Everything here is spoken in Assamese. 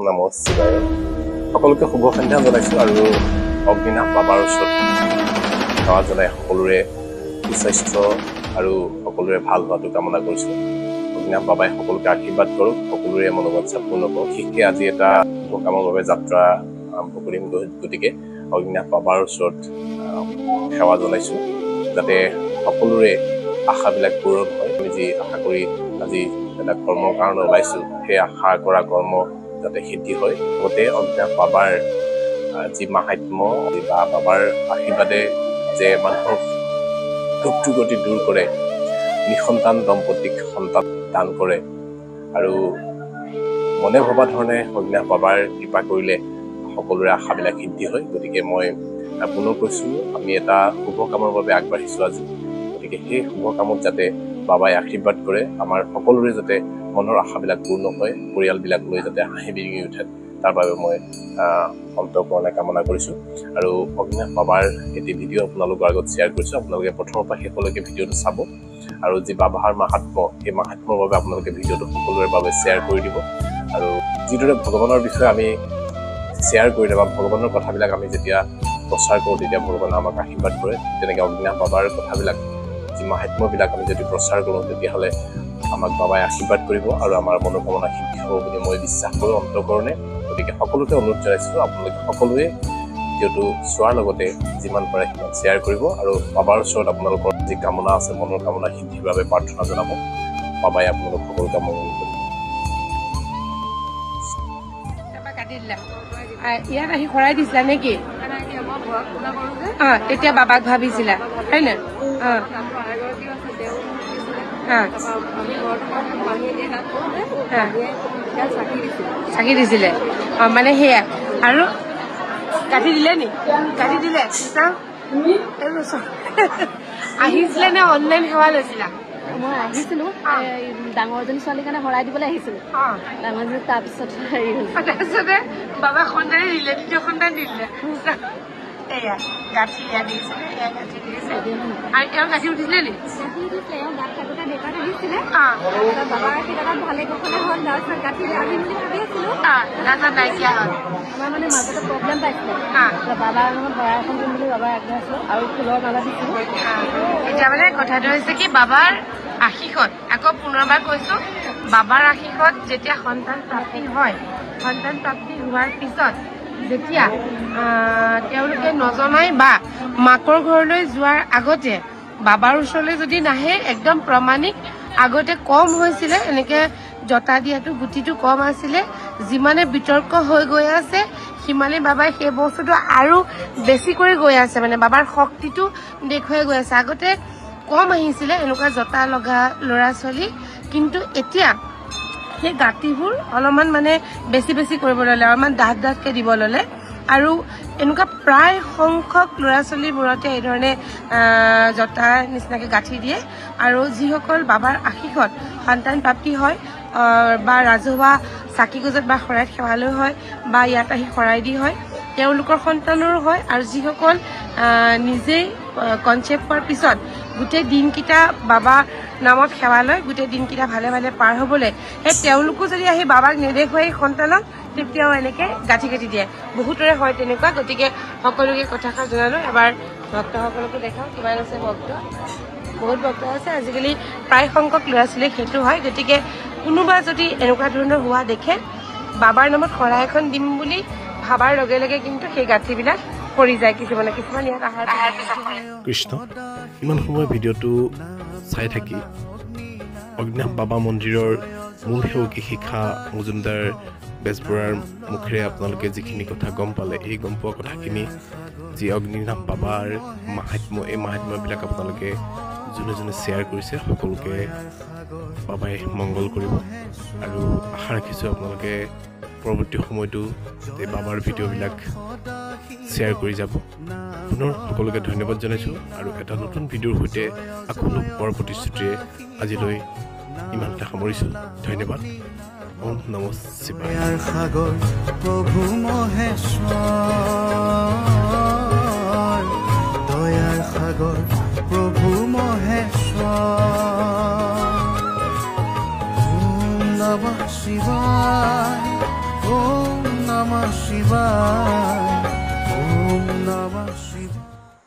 নমঃ শিৱায় সকলোকে শুভ সন্ধ্যা জনাইছোঁ আৰু অগ্নিনাভ বাবাৰ ওচৰত সেৱা জনাই সকলোৰে সুস্বাস্থ্য আৰু সকলোৰে ভাল হোৱাটো কামনা কৰিছোঁ। অগ্নিনাভ বাবাই সকলোকে আশীৰ্বাদ কৰক, সকলোৰে মনোবাঞ্ছা পূৰ্ণ কৰক। বিশেষকৈ আজি এটা শুভ কামৰ বাবে যাত্ৰা আৰম্ভ কৰিম, গতিকে অগ্নিনাভ বাবাৰ ওচৰত সেৱা জনাইছোঁ যাতে সকলোৰে আশাবিলাক পূৰণ হয়। আমি যি আশা কৰি আজি এটা কৰ্মৰ কাৰণে ওলাইছোঁ, সেই আশা কৰা কৰ্ম যাতে সিদ্ধি হয়। লগতে অগ্নিনাভ বাবাৰ যি মাহাত্ম্য বা বাবাৰ আশীৰ্বাদে যে মানুহৰ দুখ দুৰ্গতি দূৰ কৰে, নিসন্তান দম্পতীক সন্তান দান কৰে আৰু মনে ভবা ধৰণে অগ্নিনাভ বাবাৰ কৃপা কৰিলে সকলোৰে আশাবিলাক সিদ্ধি হয়। গতিকে মই পুনৰ কৈছোঁ, আমি এটা শুভ কামৰ বাবে আগবাঢ়িছোঁ আজি। গতিকে সেই শুভ কামত যাতে বাবাই আশীৰ্বাদ কৰে, আমাৰ সকলোৰে যাতে মনৰ আশাবিলাক পূৰ্ণ হয়, পৰিয়ালবিলাক লৈ যাতে হাঁহি বিৰিঙি উঠে, তাৰ বাবে মই অন্তঃকৰণে কামনা কৰিছোঁ। আৰু অগ্নিনাভ বাবাৰ এটি ভিডিঅ' আপোনালোকৰ আগত শ্বেয়াৰ কৰিছোঁ। আপোনালোকে প্ৰথমৰ পৰা শেষলৈকে ভিডিঅ'টো চাব আৰু যি বাবাৰ মাহাত্ম্য, সেই মাহাত্ম্যৰ বাবে আপোনালোকে ভিডিঅ'টো সকলোৰে বাবে শ্বেয়াৰ কৰি দিব। আৰু যিদৰে ভগৱানৰ বিষয়ে আমি শ্বেয়াৰ কৰিলে বা ভগৱানৰ কথাবিলাক আমি যেতিয়া প্ৰচাৰ কৰোঁ, তেতিয়া ভগৱানে আমাক আশীৰ্বাদ কৰে। তেনেকৈ অগ্নিনাভ বাবাৰ কথাবিলাক, যি মাহাত্ম্যবিলাক আমি যদি প্ৰচাৰ কৰোঁ, তেতিয়াহ'লে আমাক বাবাই আশীৰ্বাদ কৰিব আৰু আমাৰ মনোকামনা সিদ্ধি হ'ব বুলি মই বিশ্বাস কৰোঁ অন্তঃকৰণে। গতিকে সকলোকে অনুৰোধ জনাইছোঁ, আপোনালোকে সকলোৱে ভিডিঅ'টো চোৱাৰ লগতে যিমান পাৰে সিমান শ্বেয়াৰ কৰিব আৰু বাবাৰ ওচৰত আপোনালোকৰ যি কামনা আছে, মনৰ কামনা সিদ্ধিৰ বাবে প্ৰাৰ্থনা জনাব। বাবাই আপোনালোক সকলো কাম মংগল কৰিব। ইয়াত আহি শৰাই দিছিলা নেকি? তেতিয়া বাবাক ভাবিছিলা হয় নে? চাকি দিছিলে মানে সেয়া। আৰু কাটি দিলে নি? কাটি দিলে আহিছিলে নে অনলাইন সেৱা লৈছিলা? মই আহিছিলো, ডাঙৰজনী ছোৱালীৰ কাৰণে শৰাই দিবলৈ আহিছিলো। ডাঙৰজনী তাৰপিছত হেৰি হ'ল, তাৰপিছতে বাবা সন্তানে দিলে, দ্বিতীয় সন্তান দিলে। এয়া গাঁঠি দিছিলে, এয়া গাঁঠি দিছে আৰু এওঁ গাঁঠি উঠিছিলে নি? গাঁঠি দিছিলে, এওঁ গাঁঠ থাকোঁতে দেউতাক আহিছিলে। বাবাৰ কিবা ভালে কুশলে হ'ল, তাৰপিছত গাঁঠি আনিম বুলি ভাবি আছিলো, তাৰপিছত নাইকিয়া হ'ল। আমাৰ মানে মাজতে প্ৰব্লেম পাইছিলে। বাবাৰ নামত শৰাই এখন দিম বুলি বাবাই আগবাঢ়িছিলো আৰু ফুলৰ মালা দিছিলো। এতিয়া মানে কথাটো হৈছে কি, বাবাৰ আশীষত, আকৌ পুনৰবাৰ কৈছো, বাবাৰ আশীষত যেতিয়া সন্তান প্ৰাপ্তি হয়, সন্তান প্ৰাপ্তি হোৱাৰ পিছত যেতিয়া তেওঁলোকে নজনাই বা মাকৰ ঘৰলৈ যোৱাৰ আগতে বাবাৰ ওচৰলৈ যদি নাহে, একদম প্ৰমাণিক আগতে কম হৈছিলে, এনেকে জতা দিয়াটো গুটিটো কম আছিলে। যিমানে বিতৰ্ক হৈ গৈ আছে, সিমানে বাবাই সেই বস্তুটো আৰু বেছি কৰি গৈ আছে, মানে বাবাৰ শক্তিটো দেখুৱাই গৈ আছে। আগতে কম আহিছিলে এনেকুৱা জতা লগা ল'ৰা ছোৱালী, কিন্তু এতিয়া সেই গাঁঠিবোৰ অলপমান মানে বেছি বেছি কৰিব ল'লে, অলপমান ডাঠকে দিব ল'লে। আৰু এনেকুৱা প্ৰায় সংখ্যক ল'ৰা ছোৱালীবোৰতে এই ধৰণে জতা নিচিনাকৈ গাঁঠি দিয়ে। আৰু যিসকল বাবাৰ আশীষত সন্তান প্ৰাপ্তি হয় বা ৰাজহুৱা চাকি গজত বা শৰাইত সেৱালৈ হয় বা ইয়াত আহি শৰাই দি হয়, তেওঁলোকৰ সন্তানৰো হয়। আৰু যিসকল নিজেই কনচেপ্ট হোৱাৰ পিছত গোটেই দিনকেইটা বাবা নামত সেৱা লয়, গোটেই দিনকেইটা ভালে ভালে পাৰ হ'বলৈ, সেই তেওঁলোকো যদি আহি বাবাক নেদেখুৱাই সন্তানক, তেতিয়াও এনেকৈ গাঁঠি কাটি দিয়ে। বহুতৰে হয় তেনেকুৱা। গতিকে সকলোকে কথাষাৰ জনালোঁ। এবাৰ ভক্তসকলকো দেখাওঁ কিমান আছে ভক্ত। বহুত ভক্ত আছে আজিকালি, প্ৰায় সংখ্যক ল'ৰা ছোৱালীক সেইটো হয়। গতিকে কোনোবা যদি এনেকুৱা ধৰণৰ হোৱা দেখে, বাবাৰ নামত শৰাই এখন দিম বুলি ভাবাৰ লগে লগে কিন্তু সেই গাঁঠিবিলাক কৰি যায়। কিছুমান ইয়াত আহাৰ কৃষ্ণ। ইমান সময় ভিডিঅ'টো চাই থাকি অগ্নিনাভ বাবা মন্দিৰৰ মূল সেৱকী শিখা মজুমদাৰ বেজবৰুৱাৰ মুখেৰে আপোনালোকে যিখিনি কথা গম পালে, এই গম পোৱা কথাখিনি যি অগ্নিনাভ বাবাৰ মাহাত্ম্য, এই মাহাত্ম্যবিলাক আপোনালোকে যোনে যোনে শ্বেয়াৰ কৰিছে, সকলোকে বাবাই মংগল কৰিব। আৰু আশা ৰাখিছোঁ আপোনালোকে পৰৱৰ্তী সময়তো এই বাবাৰ ভিডিঅ'বিলাক শ্বেয়াৰ কৰি যাব। পুনৰ সকলোকে ধন্যবাদ জনাইছোঁ আৰু এটা নতুন ভিডিঅ'ৰ সৈতে আকৌ লগ পোৱাৰ প্ৰতিশ্ৰুতিৰে আজিলৈ ইমানতে সামৰিছোঁ। ধন্যবাদ। ওম নমঃ শিৱায়। সাগৰ প্ৰভু মহেশ্বৰ, দয়াৰ সাগৰ প্ৰভু মহেশ্বৰ। ওম নমঃ শিৱায়, ওম নমঃ শিৱায় ওম নমঃ শিৱায়